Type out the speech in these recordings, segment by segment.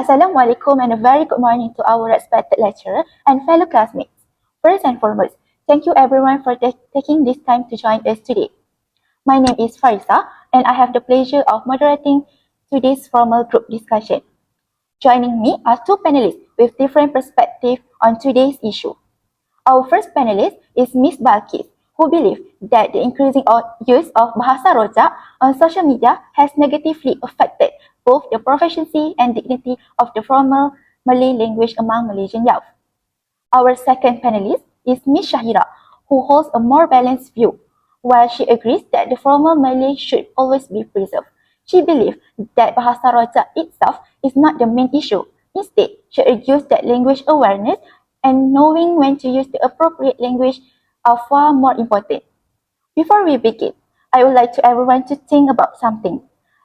Assalamualaikum and a very good morning to our respected lecturer and fellow classmates. First and foremost, thank you everyone for taking this time to join us today. My name is Farisa and I have the pleasure of moderating today's formal group discussion. Joining me are two panelists with different perspectives on today's issue. Our first panelist is Ms. Balkis, who believes that the increasing use of Bahasa Rojak on social media has negatively affected both the proficiency and dignity of the formal Malay language among Malaysian youth. Our second panelist is Ms. Shahira, who holds a more balanced view. While she agrees that the formal Malay should always be preserved, she believes that Bahasa Rojak itself is not the main issue. Instead, she argues that language awareness and knowing when to use the appropriate language are far more important. Before we begin, I would like to everyone to think about something.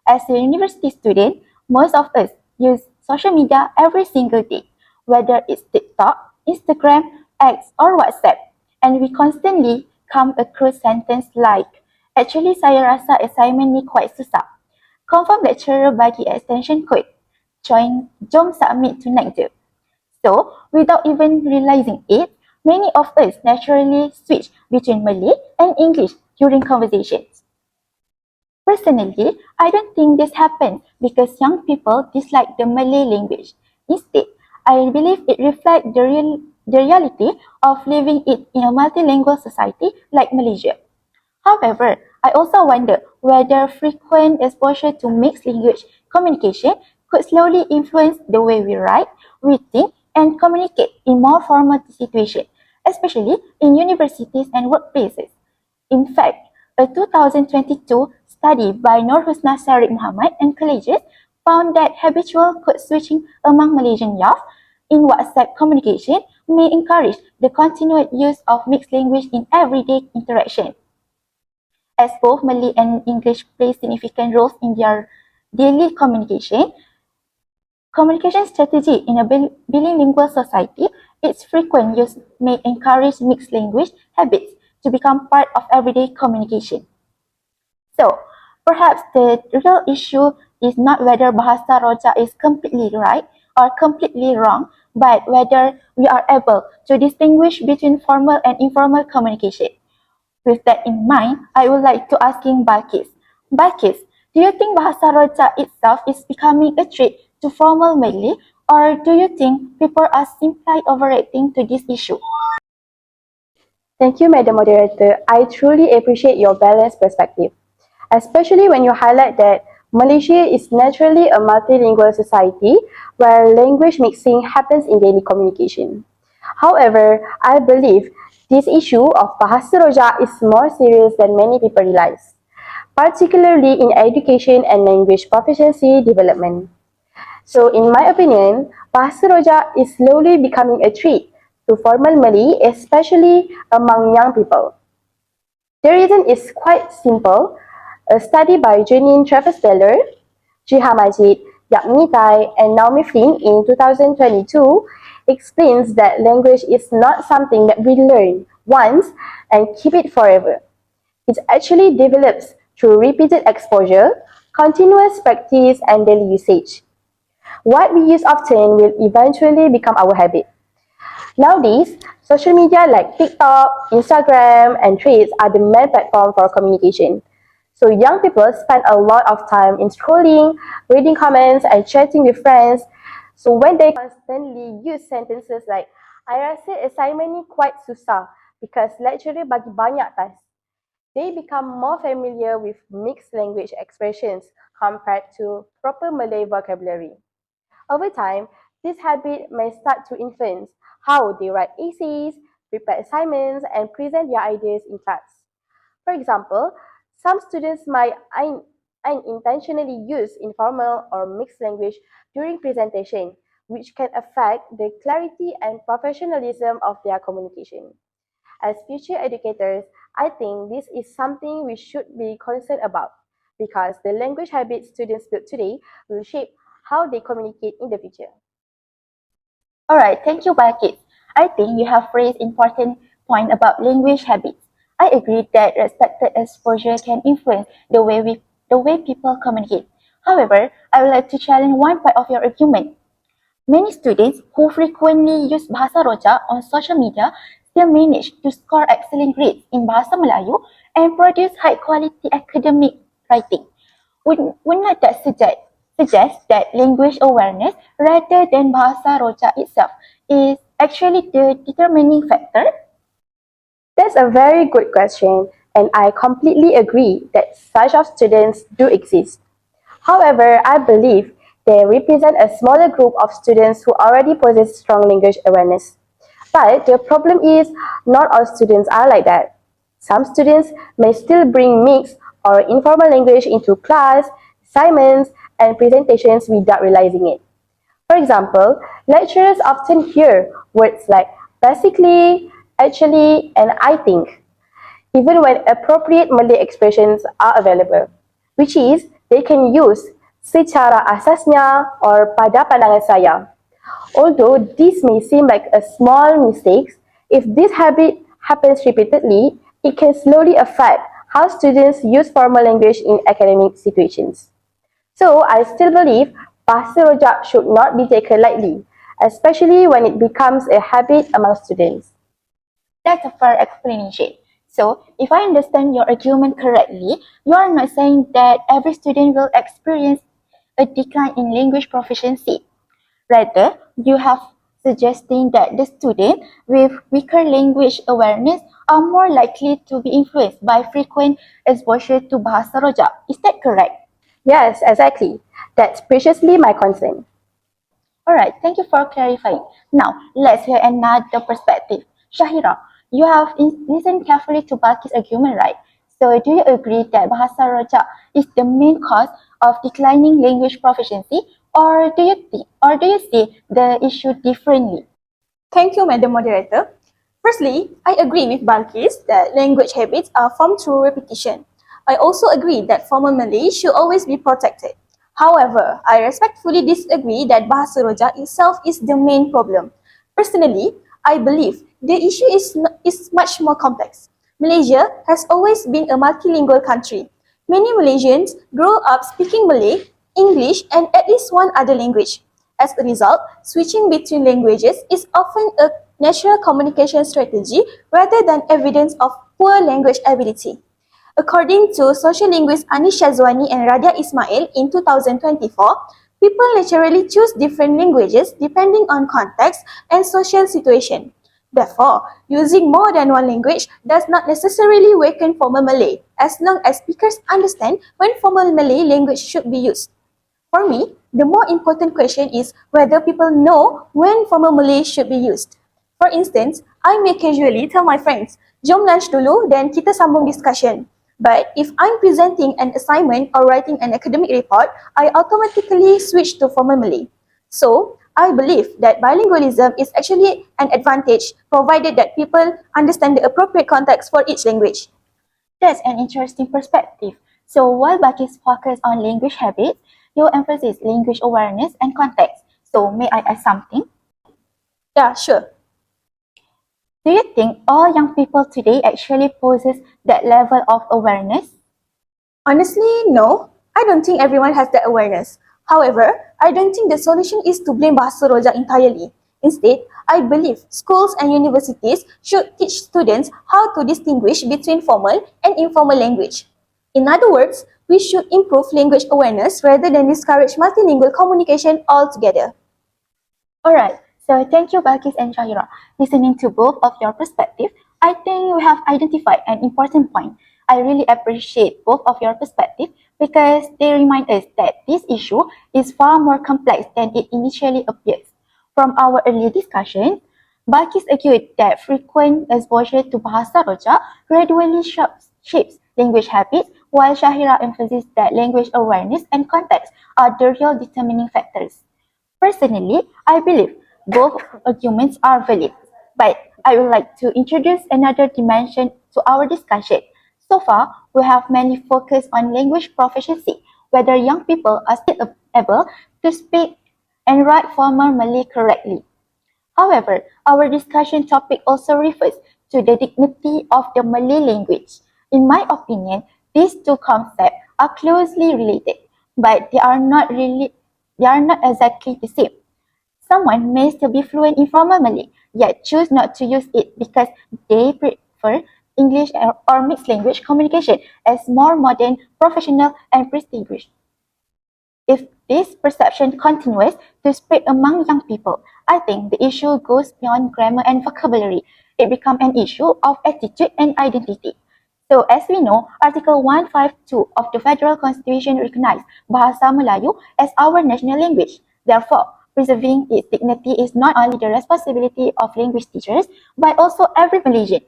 As a university student, most of us use social media every single day, whether it's TikTok, Instagram, X, or WhatsApp, and we constantly come across sentences like, actually saya rasa assignment ni quite susah. Confirm lecturer bagi extension code. Jom submit tonight je. So, without even realizing it, many of us naturally switch between Malay and English during conversations. Personally, I don't think this happens because young people dislike the Malay language. Instead, I believe it reflects the reality of living in a multilingual society like Malaysia. However, I also wonder whether frequent exposure to mixed language communication could slowly influence the way we write, we think, and communicate in more formal situations, especially in universities and workplaces. In fact, a 2022 study by Nur Husna Sarid Muhammad and colleagues found that habitual code switching among Malaysian youth in WhatsApp communication may encourage the continued use of mixed language in everyday interaction. As both Malay and English play significant roles in their daily communication strategy in a bilingual society, its frequent use may encourage mixed language habits to become part of everyday communication. So, perhaps the real issue is not whether Bahasa Rojak is completely right or completely wrong, but whether we are able to distinguish between formal and informal communication. With that in mind, I would like to asking Balkis. Balkis, do you think Bahasa Rojak itself is becoming a threat to formal Malay, or do you think people are simply overreacting to this issue? Thank you, Madam Moderator. I truly appreciate your balanced perspective, especially when you highlight that Malaysia is naturally a multilingual society where language mixing happens in daily communication. However, I believe this issue of Bahasa Rojak is more serious than many people realize, particularly in education and language proficiency development. So, in my opinion, Bahasa Rojak is slowly becoming a threat to formal Malay, especially among young people. The reason is quite simple. A study by Janine Travis-Teller, Jiha Majid, Yapni Tai, and Naomi Flynn in 2022 explains that language is not something that we learn once and keep it forever. It actually develops through repeated exposure, continuous practice, and daily usage. What we use often will eventually become our habit. Nowadays, social media like TikTok, Instagram, and Threads are the main platform for communication. So young people spend a lot of time in scrolling, reading comments, and chatting with friends. So when they constantly use sentences like, I rasa assignment ni quite susah because lecturer bagi banyak task, they become more familiar with mixed language expressions compared to proper Malay vocabulary. Over time, this habit may start to influence how they write essays, prepare assignments, and present their ideas in class. For example, some students might unintentionally use informal or mixed language during presentation, which can affect the clarity and professionalism of their communication. As future educators, I think this is something we should be concerned about because the language habits students build today will shape how they communicate in the future. Alright, thank you, Balkis. I think you have raised important point about language habits. I agree that respected exposure can influence the way people communicate. However, I would like to challenge one part of your argument. Many students who frequently use Bahasa Rojak on social media still manage to score excellent grades in Bahasa Melayu and produce high-quality academic writing. Wouldn't that suggest that language awareness rather than Bahasa Rojak itself is actually the determining factor? That's a very good question, and I completely agree that such of students do exist. However, I believe they represent a smaller group of students who already possess strong language awareness. But the problem is, not all students are like that. Some students may still bring mixed or informal language into class, assignments, and presentations without realizing it. For example, lecturers often hear words like basically, actually, and I think, even when appropriate Malay expressions are available, which is they can use secara asasnya or pada pandangan saya. Although this may seem like a small mistake, if this habit happens repeatedly, it can slowly affect how students use formal language in academic situations. So, I still believe Bahasa Rojak should not be taken lightly, especially when it becomes a habit among students. That's a fair explanation. So, if I understand your argument correctly, you are not saying that every student will experience a decline in language proficiency. Rather, you have suggesting that the student with weaker language awareness are more likely to be influenced by frequent exposure to Bahasa Rojak. Is that correct? Yes, exactly. That's preciously my concern. Alright, thank you for clarifying. Now, let's hear another perspective. Shahira, you have listened carefully to Baki's argument, right? So, do you agree that Bahasa Rojak is the main cause of declining language proficiency, or do you see the issue differently? Thank you, Madam Moderator. Firstly, I agree with Balkis that language habits are formed through repetition. I also agree that formal Malay should always be protected. However, I respectfully disagree that Bahasa Rojak itself is the main problem. Personally, I believe the issue is much more complex. Malaysia has always been a multilingual country. Many Malaysians grow up speaking Malay, English, and at least one other language. As a result, switching between languages is often a natural communication strategy rather than evidence of poor language ability. According to social linguist Anish Shazwani and Radia Ismail in 2024, people naturally choose different languages depending on context and social situation. Therefore, using more than one language does not necessarily weaken formal Malay, as long as speakers understand when formal Malay language should be used. For me, the more important question is whether people know when formal Malay should be used. For instance, I may casually tell my friends, jom lunch dulu then kita sambung discussion. But if I'm presenting an assignment or writing an academic report, I automatically switch to formal Malay. So, I believe that bilingualism is actually an advantage provided that people understand the appropriate context for each language. That's an interesting perspective. So while Baki's focus on language habits, you emphasize language awareness and context. So may I ask something? Yeah, sure. Do you think all young people today actually possess that level of awareness? Honestly, no. I don't think everyone has that awareness. However, I don't think the solution is to blame Bahasa Rojak entirely. Instead, I believe schools and universities should teach students how to distinguish between formal and informal language. In other words, we should improve language awareness rather than discourage multilingual communication altogether. Alright, so thank you Balkis and Shahira. Listening to both of your perspective, I think we have identified an important point. I really appreciate both of your perspective because they remind us that this issue is far more complex than it initially appears. From our earlier discussion, Balkis argued that frequent exposure to Bahasa Rojak gradually shapes language habits, while Shahira emphasized that language awareness and context are the real determining factors. Personally, I believe both arguments are valid, but I would like to introduce another dimension to our discussion. So far, we have mainly focused on language proficiency, whether young people are still able to speak and write formal Malay correctly. However, our discussion topic also refers to the dignity of the Malay language. In my opinion, these two concepts are closely related, but they are not exactly the same. Someone may still be fluent in formal Malay, yet choose not to use it because they prefer English or mixed language communication as more modern, professional, and prestigious. If this perception continues to spread among young people, I think the issue goes beyond grammar and vocabulary. It becomes an issue of attitude and identity. So as we know, Article 152 of the Federal Constitution recognizes Bahasa Melayu as our national language. Therefore, preserving its dignity is not only the responsibility of language teachers, but also every Malaysian.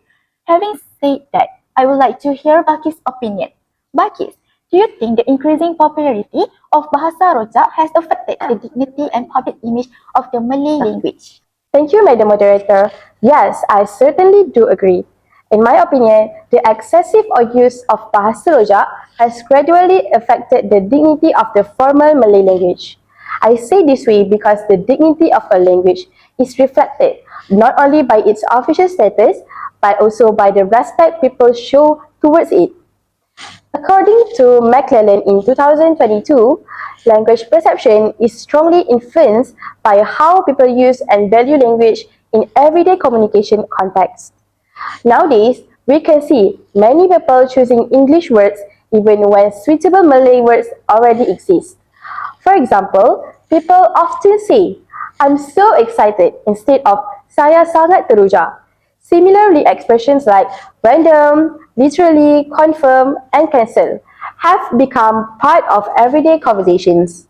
Having said that, I would like to hear Bakis' opinion. Bakis, do you think the increasing popularity of Bahasa Rojak has affected the dignity and public image of the Malay language? Thank you, Madam Moderator. Yes, I certainly do agree. In my opinion, the excessive use of Bahasa Rojak has gradually affected the dignity of the formal Malay language. I say this way because the dignity of a language is reflected not only by its official status, but also by the respect people show towards it. According to McClellan in 2022, language perception is strongly influenced by how people use and value language in everyday communication contexts. Nowadays, we can see many people choosing English words even when suitable Malay words already exist. For example, people often say, "I'm so excited" instead of "Saya sangat teruja." Similarly, expressions like random, literally, confirm, and cancel have become part of everyday conversations.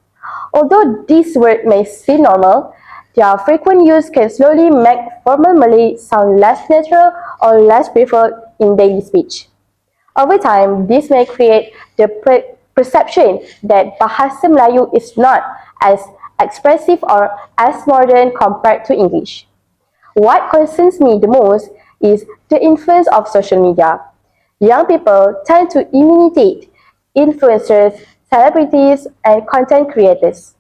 Although these words may seem normal, their frequent use can slowly make formal Malay sound less natural or less preferred in daily speech. Over time, this may create the perception that Bahasa Melayu is not as expressive or as modern compared to English. What concerns me the most is the influence of social media. Young people tend to imitate influencers, celebrities, and content creators.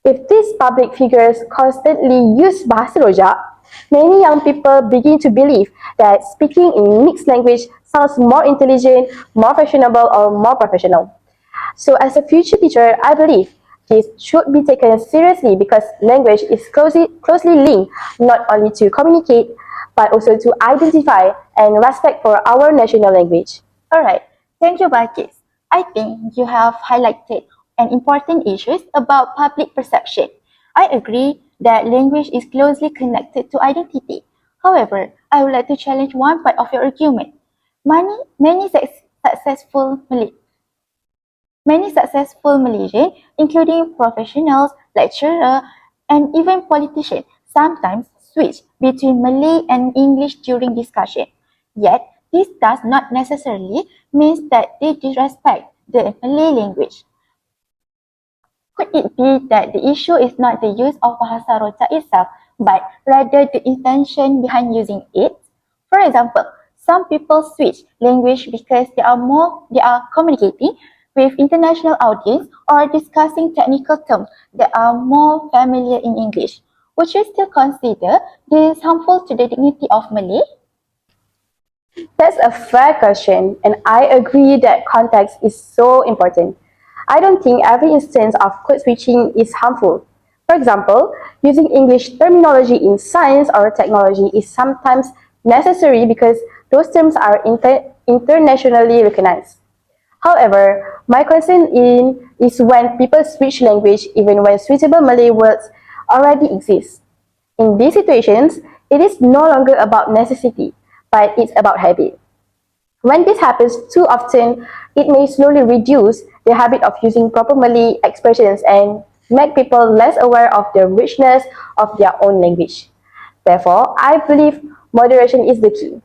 If these public figures constantly use Bahasa Rojak, many young people begin to believe that speaking in mixed language sounds more intelligent, more fashionable, or more professional. So as a future teacher, I believe this should be taken seriously because language is closely linked not only to communicate, but also to identify and respect for our national language. Alright, thank you, Bakis. I think you have highlighted an important issues about public perception. I agree that language is closely connected to identity. However, I would like to challenge one part of your argument. Many successful Malaysians, including professionals, lecturers, and even politicians, sometimes switch between Malay and English during discussion. Yet, this does not necessarily mean that they disrespect the Malay language. Could it be that the issue is not the use of Bahasa Rojak itself, but rather the intention behind using it? For example, some people switch language because they are communicating with international audience or discussing technical terms that are more familiar in English. Would you still consider this harmful to the dignity of Malay? That's a fair question, and I agree that context is so important. I don't think every instance of code switching is harmful. For example, using English terminology in science or technology is sometimes necessary because those terms are internationally recognized. However, my concern is when people switch language even when suitable Malay words already exist. In these situations, it is no longer about necessity, but it's about habit. When this happens too often, it may slowly reduce the habit of using proper Malay expressions and make people less aware of the richness of their own language. Therefore, I believe moderation is the key.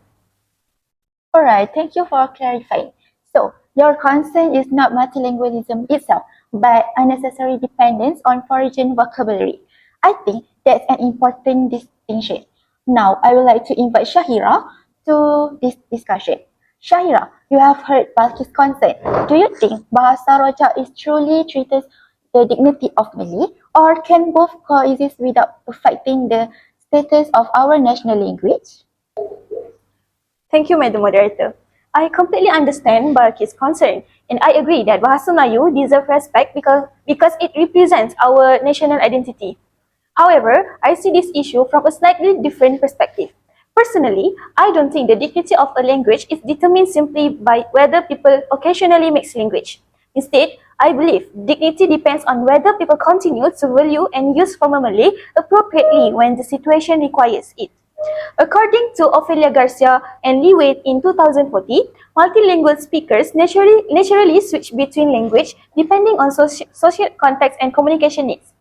Alright, thank you for clarifying. So, your concern is not multilingualism itself, but unnecessary dependence on foreign vocabulary. I think that's an important distinction. Now, I would like to invite Shahira to this discussion. Shahira, you have heard Balkis' concern. Do you think Bahasa Rojak is truly treated the dignity of Malay, or can both coexist without affecting the status of our national language? Thank you, Madam Moderator. I completely understand Barki's concern, and I agree that Bahasa Melayu deserves respect because it represents our national identity. However, I see this issue from a slightly different perspective. Personally, I don't think the dignity of a language is determined simply by whether people occasionally mix language. Instead, I believe dignity depends on whether people continue to value and use formal Malay appropriately when the situation requires it. According to Ophelia Garcia and Lee Wade in 2014, multilingual speakers naturally switch between language depending on social context and communication needs.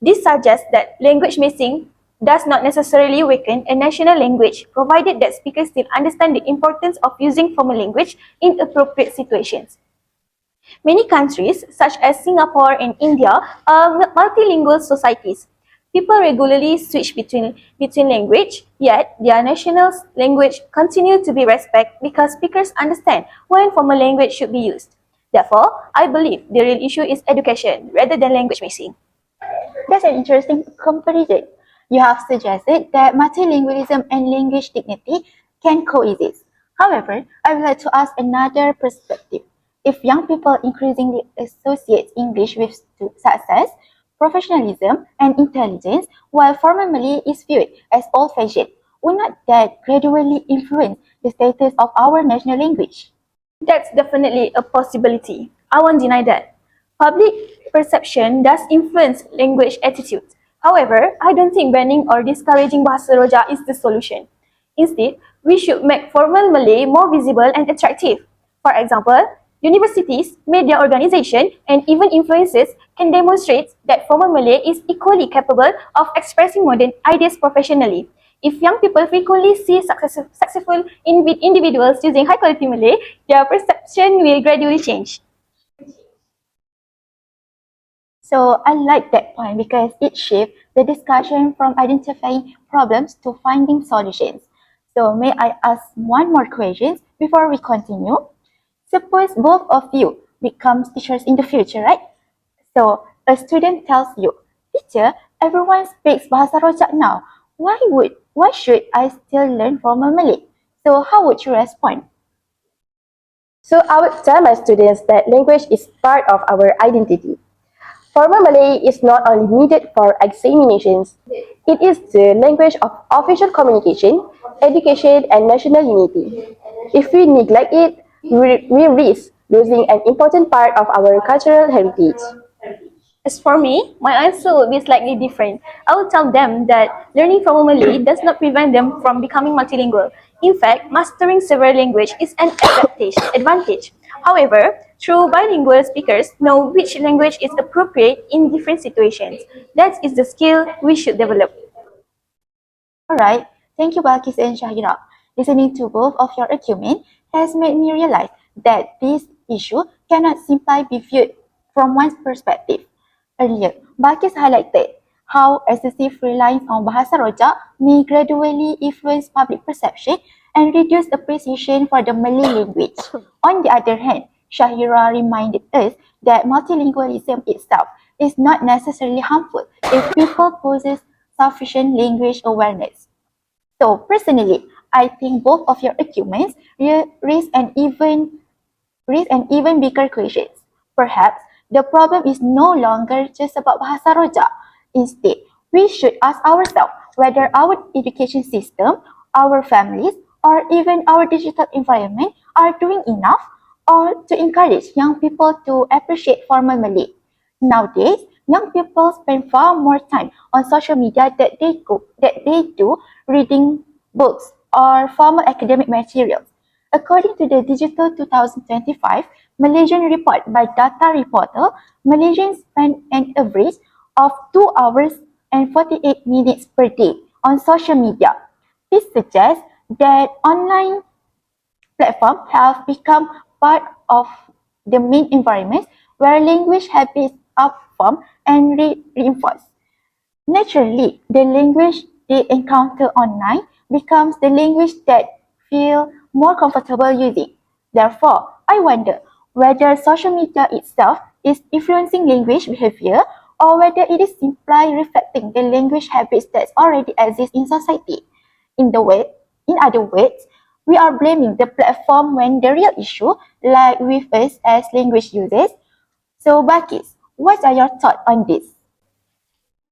This suggests that language mixing does not necessarily weaken a national language, provided that speakers still understand the importance of using formal language in appropriate situations. Many countries, such as Singapore and India, are multilingual societies. People regularly switch between language, yet their national language continue to be respected because speakers understand when formal language should be used. Therefore, I believe the real issue is education rather than language mixing. That's an interesting comparison. You have suggested that multilingualism and language dignity can coexist. However, I would like to ask another perspective. If young people increasingly associate English with success, professionalism, and intelligence, while formal Malay is viewed as old-fashioned, would not that gradually influence the status of our national language? That's definitely a possibility. I won't deny that. Public perception does influence language attitudes. However, I don't think banning or discouraging Bahasa Roja is the solution. Instead, we should make formal Malay more visible and attractive. For example, universities, media organizations, and even influencers can demonstrate that formal Malay is equally capable of expressing modern ideas professionally. If young people frequently see successful individuals using high quality Malay, their perception will gradually change. So I like that point because it shifts the discussion from identifying problems to finding solutions. So may I ask one more question before we continue? Suppose both of you becomes teachers in the future, right? So a student tells you, teacher, everyone speaks Bahasa Rojak now. Why should I still learn formal Malay? So how would you respond? So I would tell my students that language is part of our identity. Formal Malay is not only needed for examinations, it is the language of official communication, education, and national unity. If we neglect it, we risk losing an important part of our cultural heritage. As for me, my answer would be slightly different. I would tell them that learning from Malay does not prevent them from becoming multilingual. In fact, mastering several languages is an advantage. However, true bilingual speakers know which language is appropriate in different situations. That is the skill we should develop. Alright, thank you Balkis and Shahira. Listening to both of your arguments has made me realize that this issue cannot simply be viewed from one perspective. Earlier, Balkis highlighted how excessive reliance on Bahasa Rojak may gradually influence public perception and reduce appreciation for the Malay language. On the other hand, Shahira reminded us that multilingualism itself is not necessarily harmful if people possess sufficient language awareness. So personally, I think both of your arguments raise an even bigger question. Perhaps the problem is no longer just about Bahasa Roja. Instead, we should ask ourselves whether our education system, our families, or even our digital environment are doing enough or to encourage young people to appreciate formal Malay. Nowadays, young people spend far more time on social media that they do reading books or formal academic materials. According to the Digital 2025 Malaysian report by Data Reporter, Malaysians spend an average of 2 hours and 48 minutes per day on social media. This suggests that online platforms have become part of the main environments where language habits are formed and reinforced. Naturally, the language they encounter online becomes the language that feel more comfortable using. Therefore, I wonder whether social media itself is influencing language behavior or whether it is simply reflecting the language habits that already exist in society. In the way, in other words, we are blaming the platform when the real issue lies with us as language users. So, Bakis, what are your thoughts on this?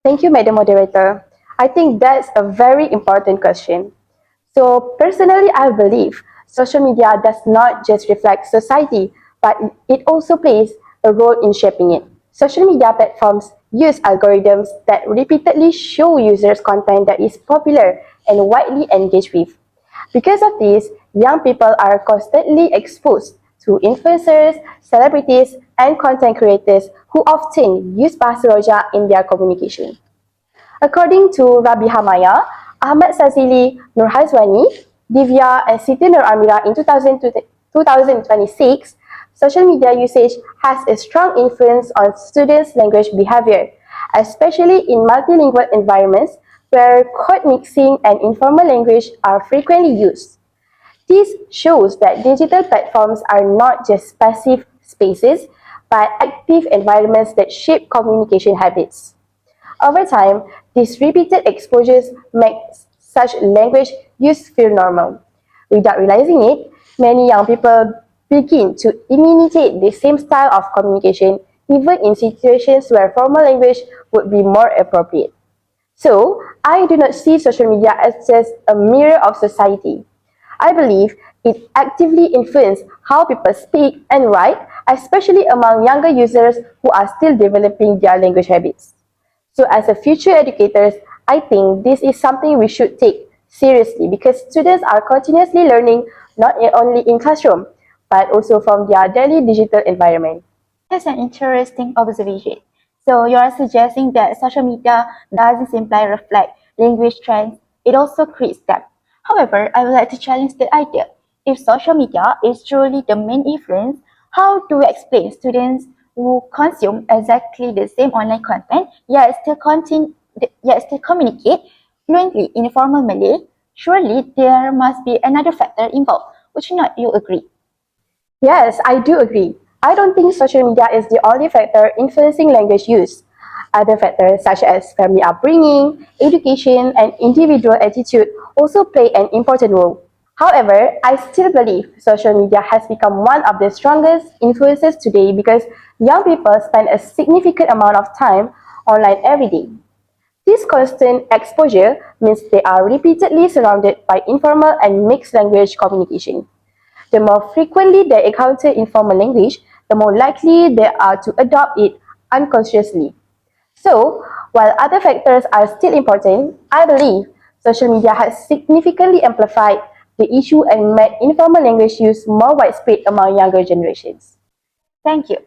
Thank you, Madam Moderator. I think that's a very important question. So, personally, I believe social media does not just reflect society, but it also plays a role in shaping it. Social media platforms use algorithms that repeatedly show users content that is popular and widely engaged with. Because of this, young people are constantly exposed to influencers, celebrities, and content creators who often use Bahasa Roja in their communication. According to Rabi Hamaya, Ahmad Sazili, Nur Hazwani, Divya, and Siti Nur Amira in 2026, social media usage has a strong influence on students' language behavior, especially in multilingual environments where code mixing and informal language are frequently used. This shows that digital platforms are not just passive spaces, but active environments that shape communication habits. Over time, these repeated exposures make such language use feel normal. Without realizing it, many young people begin to imitate the same style of communication even in situations where formal language would be more appropriate. So, I do not see social media as just a mirror of society. I believe it actively influences how people speak and write, especially among younger users who are still developing their language habits. So as a future educators, I think this is something we should take seriously because students are continuously learning not only in classroom, but also from their daily digital environment. That's an interesting observation. So you are suggesting that social media doesn't simply reflect language trends, it also creates them. However, I would like to challenge the idea. If social media is truly the main influence, how do we explain students who consume exactly the same online content yet still communicate fluently in formal Malay? Surely there must be another factor involved. Would you not you agree? Yes, I do agree. I don't think social media is the only factor influencing language use. Other factors such as family upbringing, education, and individual attitude also play an important role. However, I still believe social media has become one of the strongest influences today because young people spend a significant amount of time online every day. This constant exposure means they are repeatedly surrounded by informal and mixed language communication. The more frequently they encounter informal language, the more likely they are to adopt it unconsciously. So, while other factors are still important, I believe social media has significantly amplified the issue and made informal language use more widespread among younger generations. Thank you.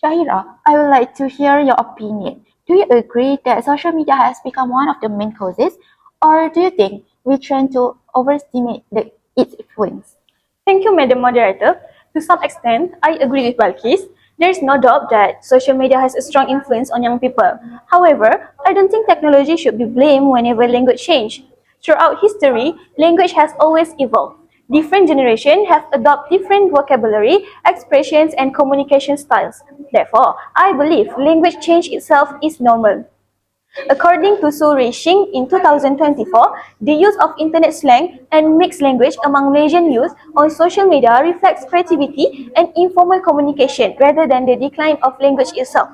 Shahira, I would like to hear your opinion. Do you agree that social media has become one of the main causes, or do you think we tend to overestimate its influence? Thank you, Madam Moderator. To some extent, I agree with Balkis. There is no doubt that social media has a strong influence on young people. However, I don't think technology should be blamed whenever language change. Throughout history, language has always evolved. Different generations have adopted different vocabulary, expressions, and communication styles. Therefore, I believe language change itself is normal. According to Su Rixing in 2024, the use of internet slang and mixed language among Malaysian youth on social media reflects creativity and informal communication rather than the decline of language itself.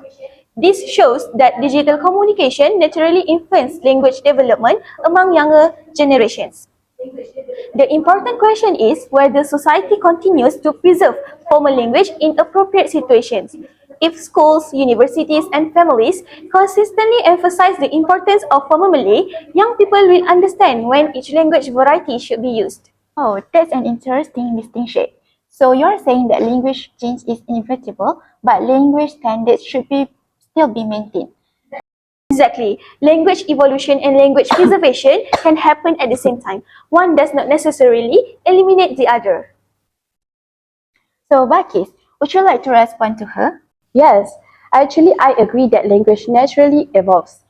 This shows that digital communication naturally influences language development among younger generations. The important question is whether society continues to preserve formal language in appropriate situations. If schools, universities, and families consistently emphasize the importance of formal Malay, young people will understand when each language variety should be used. Oh, that's an interesting distinction. So you're saying that language change is inevitable, but language standards should still be maintained. Exactly. Language evolution and language preservation can happen at the same time. One does not necessarily eliminate the other. So, Bakis, would you like to respond to her? Yes, actually, I agree that language naturally evolves.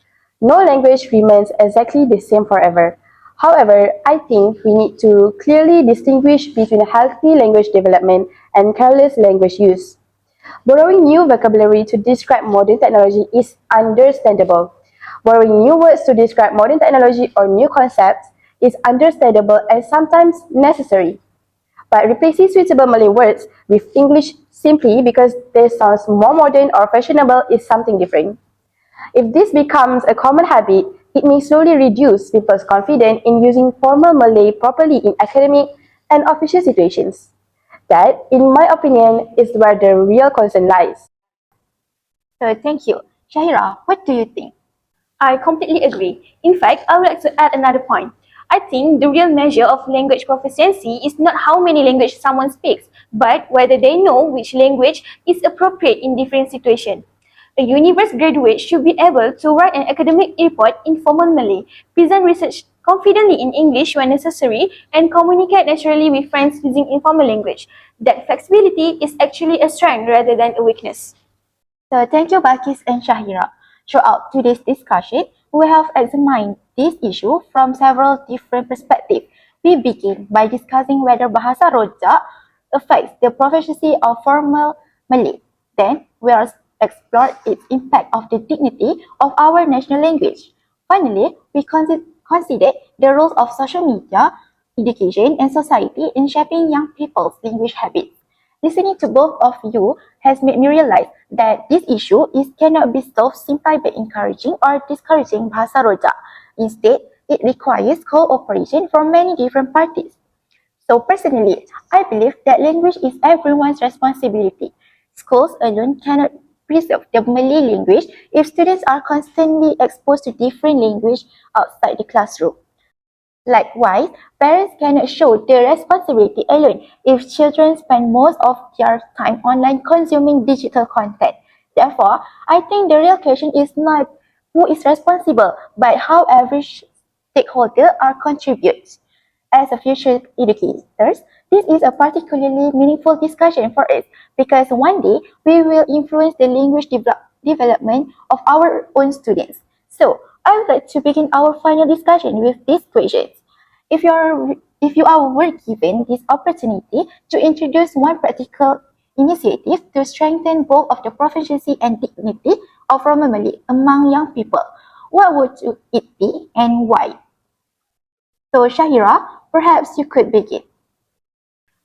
No language remains exactly the same forever. However, I think we need to clearly distinguish between healthy language development and careless language use. Borrowing new vocabulary to describe modern technology is understandable. Borrowing new words to describe modern technology or new concepts is understandable and sometimes necessary. But replacing suitable Malay words with English simply because they sound more modern or fashionable is something different. If this becomes a common habit, it may slowly reduce people's confidence in using formal Malay properly in academic and official situations. That, in my opinion, is where the real concern lies. So thank you. Shahira, what do you think? I completely agree. In fact, I would like to add another point. I think the real measure of language proficiency is not how many languages someone speaks, but whether they know which language is appropriate in different situations. A university graduate should be able to write an academic report in formal Malay, present research confidently in English when necessary, and communicate naturally with friends using informal language. That flexibility is actually a strength rather than a weakness. So thank you, Balkis and Shahira. Throughout today's discussion, we have examined this issue from several different perspectives. We begin by discussing whether Bahasa Rojak affects the proficiency of formal Malay. Then, we are explored its impact of the dignity of our national language. Finally, we consider the roles of social media, education, and society in shaping young people's language habits. Listening to both of you has made me realize that this issue cannot be solved simply by encouraging or discouraging Bahasa Rojak. Instead, it requires cooperation from many different parties. So personally, I believe that language is everyone's responsibility. Schools alone cannot preserve the Malay language if students are constantly exposed to different language outside the classroom. Likewise, parents cannot show their responsibility alone if children spend most of their time online consuming digital content. Therefore, I think the real question is not who is responsible, but how every stakeholder are contributes. As a future educators, this is a particularly meaningful discussion for us because one day we will influence the language development of our own students. So, I would like to begin our final discussion with these questions. If you were given this opportunity to introduce one practical initiative to strengthen both of the proficiency and dignity of Roma Malay among young people, what would it be and why? So, Shahira, perhaps you could begin.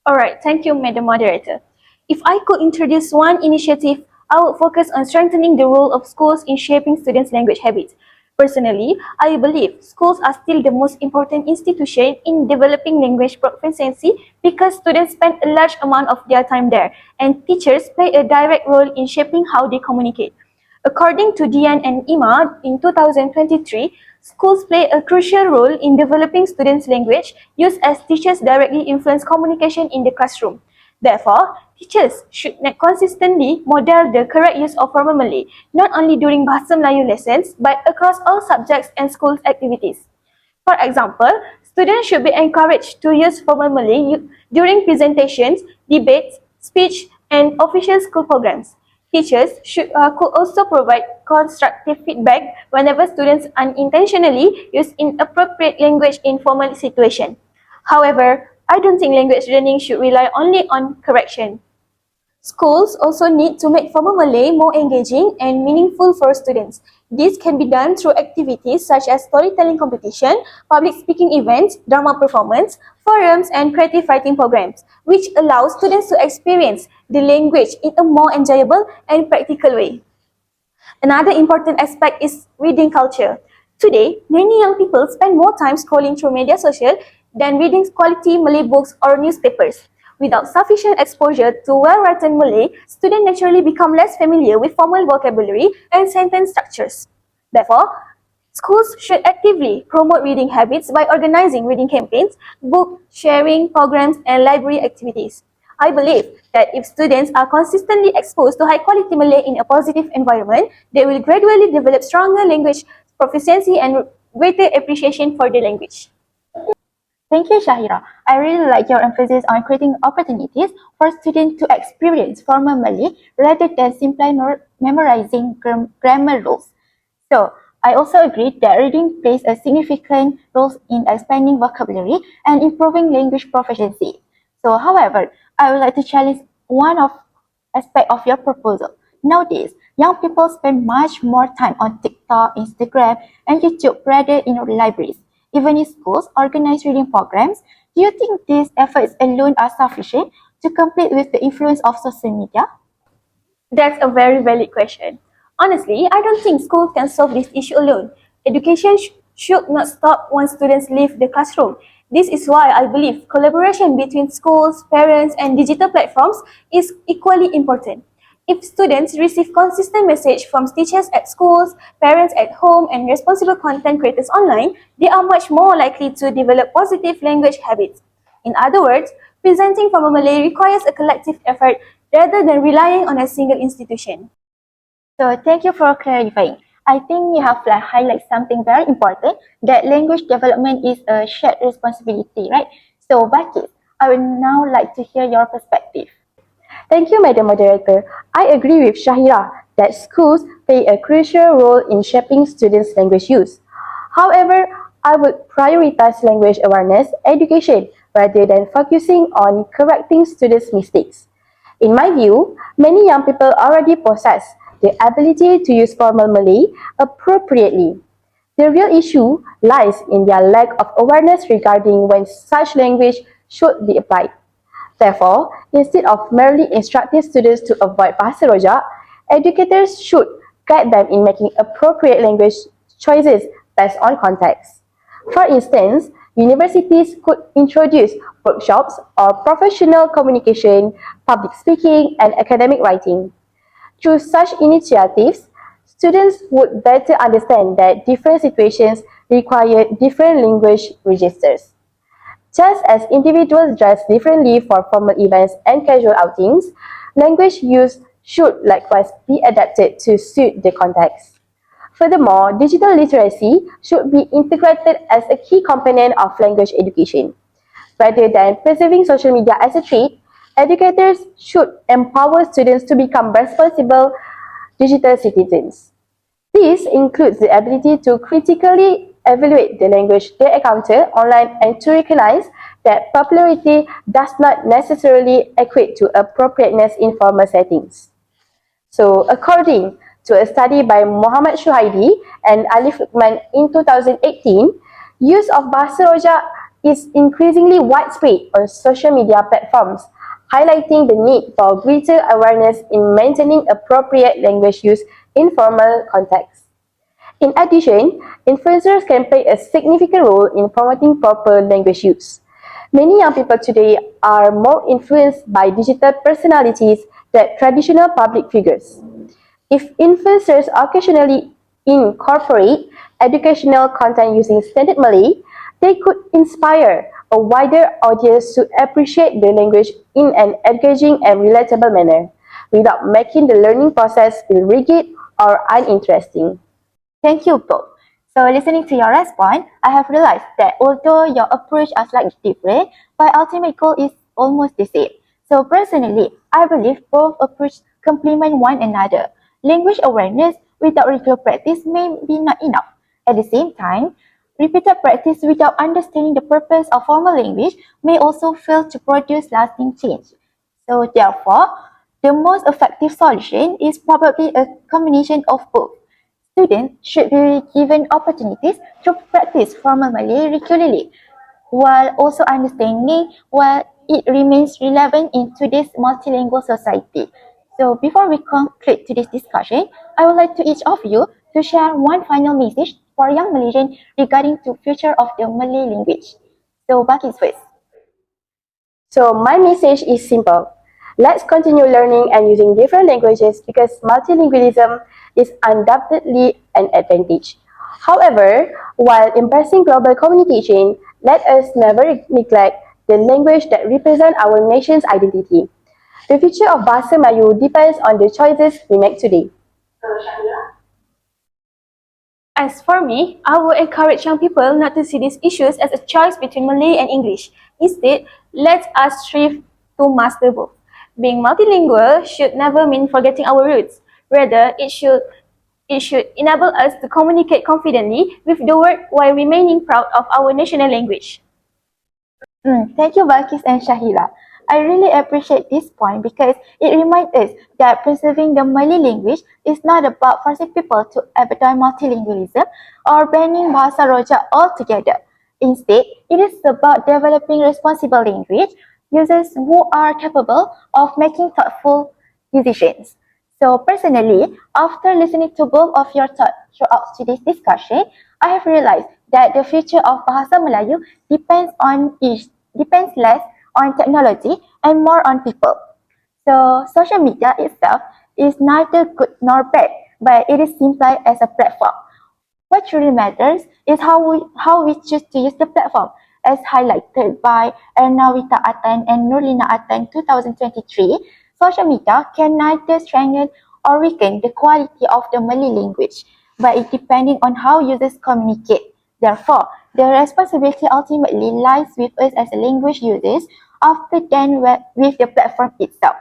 Alright, thank you, Madam Moderator. If I could introduce one initiative, I would focus on strengthening the role of schools in shaping students' language habits. Personally, I believe schools are still the most important institution in developing language proficiency because students spend a large amount of their time there, and teachers play a direct role in shaping how they communicate. According to Dian and Ima in 2023, schools play a crucial role in developing students' language use as teachers directly influence communication in the classroom. Therefore, teachers should consistently model the correct use of formal Malay, not only during Bahasa Melayu lessons, but across all subjects and school activities. For example, students should be encouraged to use formal Malay during presentations, debates, speech, and official school programs. Teachers could also provide constructive feedback whenever students unintentionally use inappropriate language in formal situations. However, I don't think language learning should rely only on correction. Schools also need to make formal Malay more engaging and meaningful for students. This can be done through activities such as storytelling competition, public speaking events, drama performance, forums, and creative writing programs, which allow students to experience the language in a more enjoyable and practical way. Another important aspect is reading culture. Today, many young people spend more time scrolling through media social than reading quality Malay books or newspapers. Without sufficient exposure to well-written Malay, students naturally become less familiar with formal vocabulary and sentence structures. Therefore, schools should actively promote reading habits by organizing reading campaigns, book sharing programs, and library activities. I believe that if students are consistently exposed to high-quality Malay in a positive environment, they will gradually develop stronger language proficiency and greater appreciation for the language. Thank you, Shahira. I really like your emphasis on creating opportunities for students to experience formal Malay rather than simply memorizing grammar rules. So, I also agree that reading plays a significant role in expanding vocabulary and improving language proficiency. So, however, I would like to challenge one of aspect of your proposal. Nowadays, young people spend much more time on TikTok, Instagram, and YouTube rather in libraries. Even in schools organize reading programs, do you think these efforts alone are sufficient to compete with the influence of social media? That's a very valid question. Honestly, I don't think schools can solve this issue alone. Education should not stop once students leave the classroom. This is why I believe collaboration between schools, parents, and digital platforms is equally important. If students receive consistent message from teachers at schools, parents at home, and responsible content creators online, they are much more likely to develop positive language habits. In other words, presenting from a Malay requires a collective effort rather than relying on a single institution. So thank you for clarifying. I think you have highlighted something very important, that language development is a shared responsibility, right? So Bakis, I would now like to hear your perspective. Thank you, Madam Moderator. I agree with Shahira that schools play a crucial role in shaping students' language use. However, I would prioritize language awareness education rather than focusing on correcting students' mistakes. In my view, many young people already possess the ability to use formal Malay appropriately. The real issue lies in their lack of awareness regarding when such language should be applied. Therefore, instead of merely instructing students to avoid bahasa rojak, educators should guide them in making appropriate language choices based on context. For instance, universities could introduce workshops or professional communication, public speaking, and academic writing. Through such initiatives, students would better understand that different situations require different language registers. Just as individuals dress differently for formal events and casual outings, language use should likewise be adapted to suit the context. Furthermore, digital literacy should be integrated as a key component of language education. Rather than perceiving social media as a threat, educators should empower students to become responsible digital citizens. This includes the ability to critically evaluate the language they encounter online and to recognize that popularity does not necessarily equate to appropriateness in formal settings. So, according to a study by Muhammad Shuhaidi and Alif Lukman in 2018, use of Bahasa Rojak is increasingly widespread on social media platforms, highlighting the need for greater awareness in maintaining appropriate language use in formal contexts. In addition, influencers can play a significant role in promoting proper language use. Many young people today are more influenced by digital personalities than traditional public figures. If influencers occasionally incorporate educational content using standard Malay, they could inspire a wider audience to appreciate the language in an engaging and relatable manner, without making the learning process feel rigid or uninteresting. Thank you both. So listening to your response, I have realized that although your approach are slightly different, my ultimate goal is almost the same. So personally, I believe both approaches complement one another. Language awareness without regular practice may be not enough. At the same time, repeated practice without understanding the purpose of formal language may also fail to produce lasting change. So therefore, the most effective solution is probably a combination of both. Students should be given opportunities to practice formal Malay regularly, while also understanding why it remains relevant in today's multilingual society. So before we conclude today's discussion, I would like to each of you to share one final message for young Malaysians regarding the future of the Malay language. So Bakis first. So my message is simple. Let's continue learning and using different languages because multilingualism is undoubtedly an advantage. However, while embracing global communication, let us never neglect the language that represents our nation's identity. The future of Bahasa Melayu depends on the choices we make today. As for me, I would encourage young people not to see these issues as a choice between Malay and English. Instead, let us strive to master both. Being multilingual should never mean forgetting our roots. Rather, it should enable us to communicate confidently with the world while remaining proud of our national language. Thank you, Balkis and Shahila. I really appreciate this point because it reminds us that preserving the Malay language is not about forcing people to adopt multilingualism or banning Bahasa Rojak altogether. Instead, it is about developing responsible language users who are capable of making thoughtful decisions. So personally, after listening to both of your thoughts throughout today's discussion, I have realized that the future of Bahasa Melayu depends less on technology and more on people. So social media itself is neither good nor bad, but it is simply as a platform. What truly matters is how we choose to use the platform, as highlighted by Ernawita Atan and Nurlina Atan 2023. Social media can neither strengthen or weaken the quality of the Malay language, but it depending on how users communicate. Therefore, the responsibility ultimately lies with us as language users, after then with the platform itself.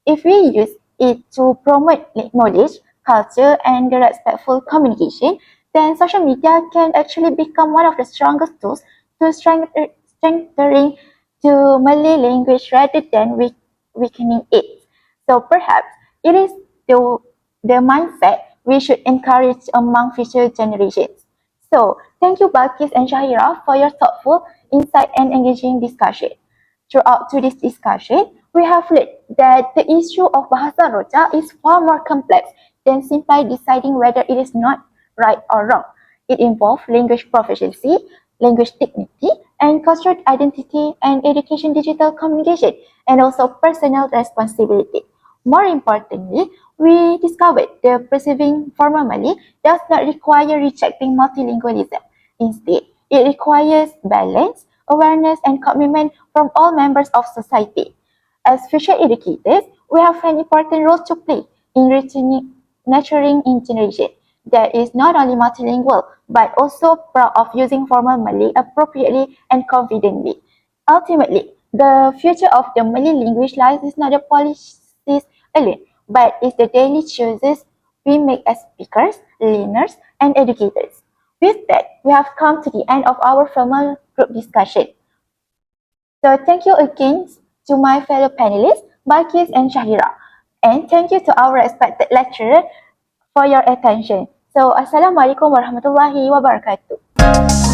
If we use it to promote knowledge, culture, and respectful communication, then social media can actually become one of the strongest tools to strengthening to Malay language rather than weakening it. So perhaps it is the, the mindset we should encourage among future generations. So thank you Balkis and Shahira for your thoughtful, insight and engaging discussion. Throughout today's discussion, we have learned that the issue of Bahasa Roja is far more complex than simply deciding whether it is not right or wrong. It involves language proficiency, language dignity, and cultural identity and education digital communication, and also personal responsibility. More importantly, we discovered that preserving formal Malay does not require rejecting multilingualism. Instead, it requires balance, awareness, and commitment from all members of society. As future educators, we have an important role to play in nurturing in generation that is not only multilingual but also proud of using formal Malay appropriately and confidently. Ultimately, the future of the Malay language lies is not the policies alone, but is the daily choices we make as speakers, learners, and educators. With that, we have come to the end of our formal group discussion. So thank you again to my fellow panelists, Balkis and Shahira. And thank you to our respected lecturer for your attention. So, Assalamualaikum warahmatullahi wabarakatuh.